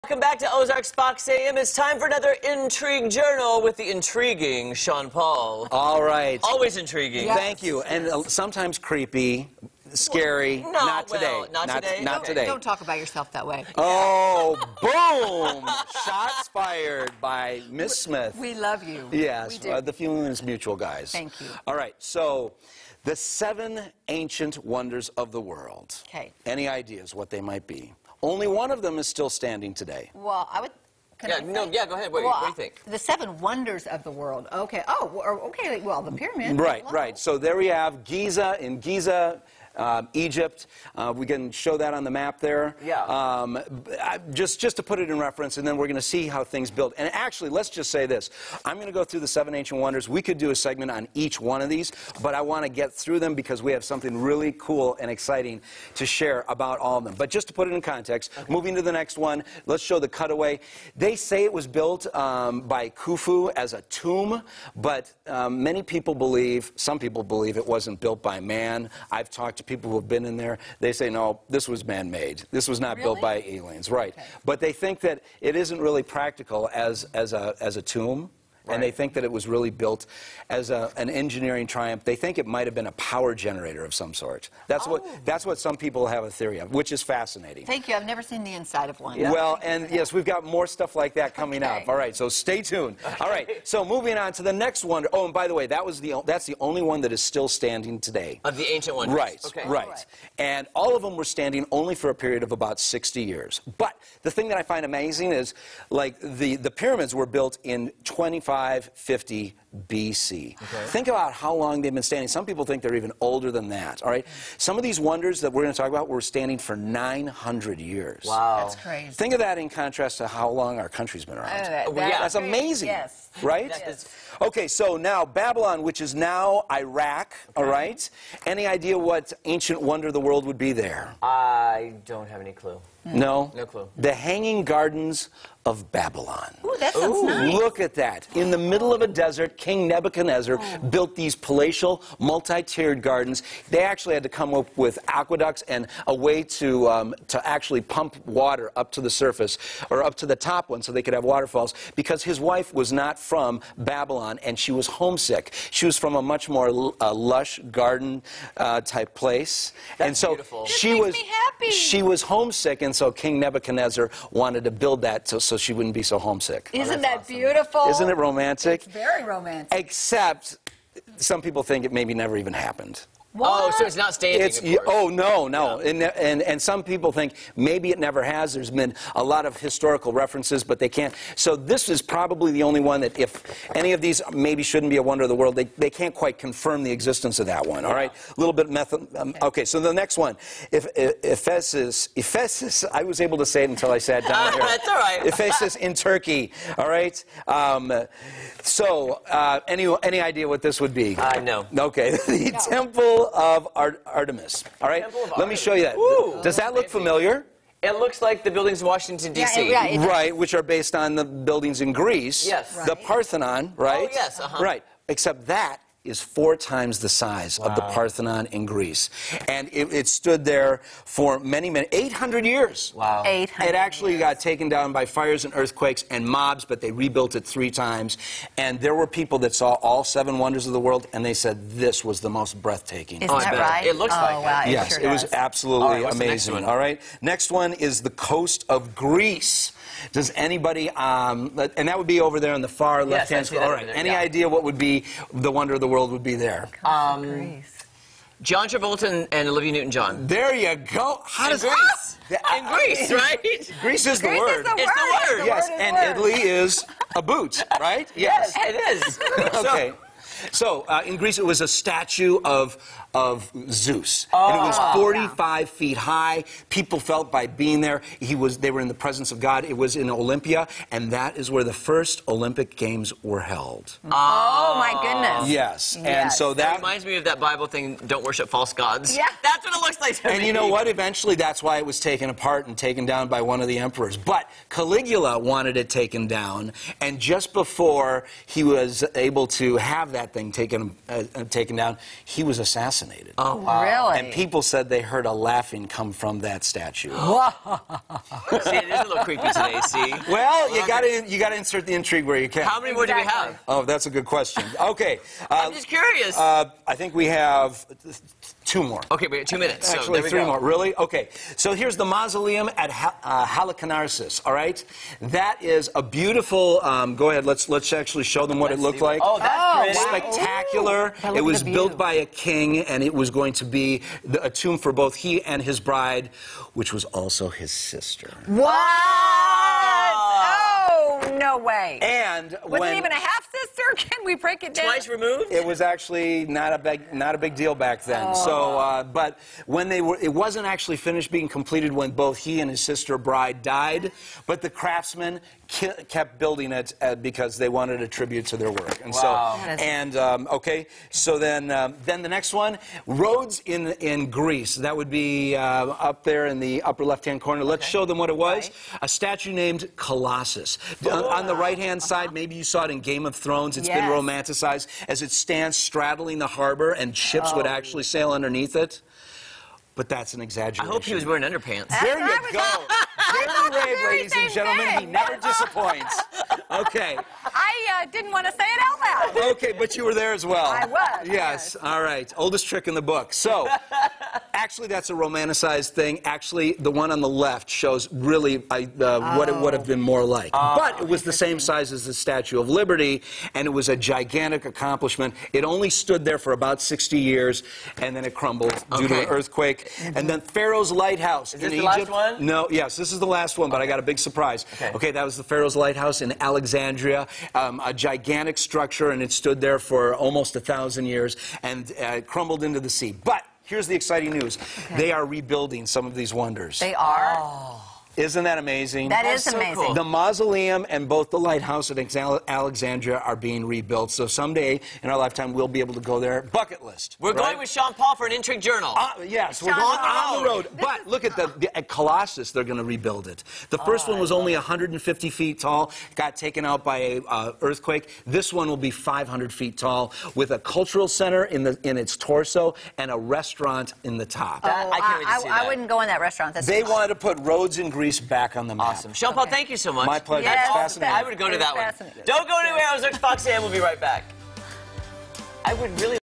Welcome back to Ozarks Fox AM. It's time for another Intrigue Journal with the intriguing Sean Paul. All right. Always intriguing. Yes. Thank you. And sometimes creepy, scary. Well, not today. Not today. Not today. Don't talk about yourself that way. Oh, boom! Shots fired by Miss Smith. We love you. Yes, we do. The feeling is mutual, guys. Thank you. All right, so the 7 ancient wonders of the world. Okay. Any ideas what they might be? Only one of them is still standing today. Well, I would... Go ahead. What do you think? The 7 wonders of the world. Okay. Oh, okay. Well, the pyramid. Right, Hello. right. So there we have Giza in Giza, Egypt. We can show that on the map there. Yeah. Just to put it in reference, and then we're going to see how things build. And actually, let's just say this. I'm going to go through the 7 ancient wonders. We could do a segment on each one of these, but I want to get through them because we have something really cool and exciting to share about all of them. But just to put it in context, moving to the next one, let's show the cutaway. They say it was built by Khufu as a tomb, but many people believe, some people believe it wasn't built by man. I've talked to people who have been in there. They say, no, this was man-made. This was not built by aliens. Right. Okay. But they think that it isn't really practical as a tomb. Right. And they think that it was really built as an engineering triumph. They think it might have been a power generator of some sort. That's what some people have a theory of, which is fascinating. Thank you. I've never seen the inside of one. Yeah. Well, and yes, we've got more stuff like that coming up. All right, so stay tuned. Okay. All right, so moving on to the next wonder. Oh, and by the way, that's the only one that is still standing today. Of the ancient wonders. Right, okay. Right. And all of them were standing only for a period of about 60 years. But the thing that I find amazing is, like, the pyramids were built in 2550 BC. Okay. Think about how long they've been standing. Some people think they're even older than that, all right? Some of these wonders that we're going to talk about were standing for 900 years. Wow. That's crazy. Think of that in contrast to how long our country's been around. That's amazing. Yes. Right? Yes. Okay, so now Babylon, which is now Iraq, all right? Any idea what ancient wonder of the world would be there? I don't have any clue. No? No clue. The Hanging Gardens of Babylon. Ooh, that sounds nice. Look at that. In the middle of a desert, King Nebuchadnezzar built these palatial, multi-tiered gardens. They actually had to come up with aqueducts and a way to actually pump water up to the surface, or up to the top one so they could have waterfalls, because his wife was not from Babylon and she was homesick. She was from a much more lush garden type place. That's and so beautiful. she was homesick, and so King Nebuchadnezzar wanted to build that so she wouldn't be so homesick. Isn't that awesome. Beautiful? Isn't it romantic? It's very romantic. Except some people think it maybe never even happened. What? Oh, so it's not standing, of course. Oh, no. Yeah. And some people think maybe it never has. There's been a lot of historical references, but they can't. So this is probably the only one that, if any of these maybe shouldn't be a wonder of the world, they can't quite confirm the existence of that one, all right? A little bit okay, so the next one. Ephesus, I was able to say it until I sat down here. That's all right. Ephesus in Turkey, all right? Any idea what this would be? No. Okay, the Temple of Artemis. All right, let me show you that. Ooh, does that look familiar? It looks like the buildings in Washington, D.C. Yeah, right, which are based on the buildings in Greece. Yes. The Parthenon, right? Oh, yes, Right, except that is 4 times the size of the Parthenon in Greece. And it stood there for many, 800 years. Wow. 800 It actually got taken down by fires and earthquakes and mobs, but they rebuilt it 3 times. And there were people that saw all 7 wonders of the world, and they said this was the most breathtaking. Isn't that right? It looks like wow, it. Yes, sure it was absolutely amazing. All right, next one is the coast of Greece. Does anybody, and that would be over there on the far left-hand side. All right, any idea what would be the wonder of the world would be there? Greece. John Travolta and Olivia Newton-John. There you go. How does Greece? In Greece, right? Greece is the Greece word. is the It's the word. Yes, and Italy is a boot, right? Yes, it is. Okay. So, in Greece, it was a statue of Zeus. And it was 45 feet high. People felt by being there, they were in the presence of God. It was in Olympia, and that is where the first Olympic Games were held. Oh, my goodness. Yes. And so That reminds me of that Bible thing, don't worship false gods. Yeah. That's what it looks like to me. And you know what? Eventually, that's why it was taken apart and taken down by one of the emperors. But Caligula wanted it taken down, and just before he was able to have that thing taken down, he was assassinated. Oh, wow. Really? And people said they heard a laughing come from that statue. See, it is a little creepy today, see? Well, you gotta insert the intrigue where you can. How many more do we have? Oh, that's a good question. Okay. I'm just curious. I think we have 2 more. Okay, we have 2 minutes. So Actually, there we 3 go. more. Really? Okay. So here's the mausoleum at Halicarnassus, all right? That is a beautiful, go ahead, let's actually show them what it looked like. Oh, that's pretty. Spectacular. Ooh. It was built by a king, and it was going to be a tomb for both he and his bride, which was also his sister. What? Oh, no way. And Was when it even a half-sister? Can we break it down? Twice removed? it was actually not a big deal back then. Oh. So, but when it wasn't actually finished being completed when both he and his sister bride died, but the craftsmen kept building it because they wanted a tribute to their work. And Wow. okay, so then the next one, Rhodes in Greece. That would be up there in the upper left-hand corner. Let's show them what it was. Right. A statue named Colossus. On the right-hand side, maybe you saw it in Game of Thrones. It's been Yes. romanticized as it stands straddling the harbor, and ships would actually sail underneath it. But that's an I exaggeration. hope he was wearing underpants. There you I go. thought the Very brave, very ladies and same gentlemen. He thing. never disappoints. Okay. I didn't want to say it out loud. Okay, but you were there as well. I was, Yes. yes. All right. Oldest trick in the book. So, actually, that's a romanticized thing. Actually, the one on the left shows really what it would have been more like. But it was the same size as the Statue of Liberty, and it was a gigantic accomplishment. It only stood there for about 60 years, and then it crumbled due to an earthquake. And then Pharaoh's Lighthouse in this the Egypt. last one? No, yes, this is the last one, but I got a big surprise. Okay, that was the Pharaoh's Lighthouse in Alexandria, a gigantic structure, and it stood there for almost 1,000 years, and crumbled into the sea. But here's the exciting news. They are rebuilding some of these wonders. They are. Isn't that amazing? That is so amazing. cool. The mausoleum and both the lighthouse at Alexandria are being rebuilt. So someday in our lifetime, we'll be able to go there. Bucket list. We're going with Sean Paul for an Intrigue Journal. Yes, we're Sean going Paul. on the road. But look at Colossus, they're going to rebuild it. The first one was only 150 feet tall, got taken out by an earthquake. This one will be 500 feet tall with a cultural center in its torso and a restaurant in the top. I can't wait to see that. I wouldn't go in that restaurant. That's They wanted to put Rhodes in Greece back on the map. Awesome. Sean Paul, thank you so much. My pleasure. Yes, It's fascinating. I would go to It that was one. fascinating. Don't go anywhere. Ozarks Fox AM will be right back. I would really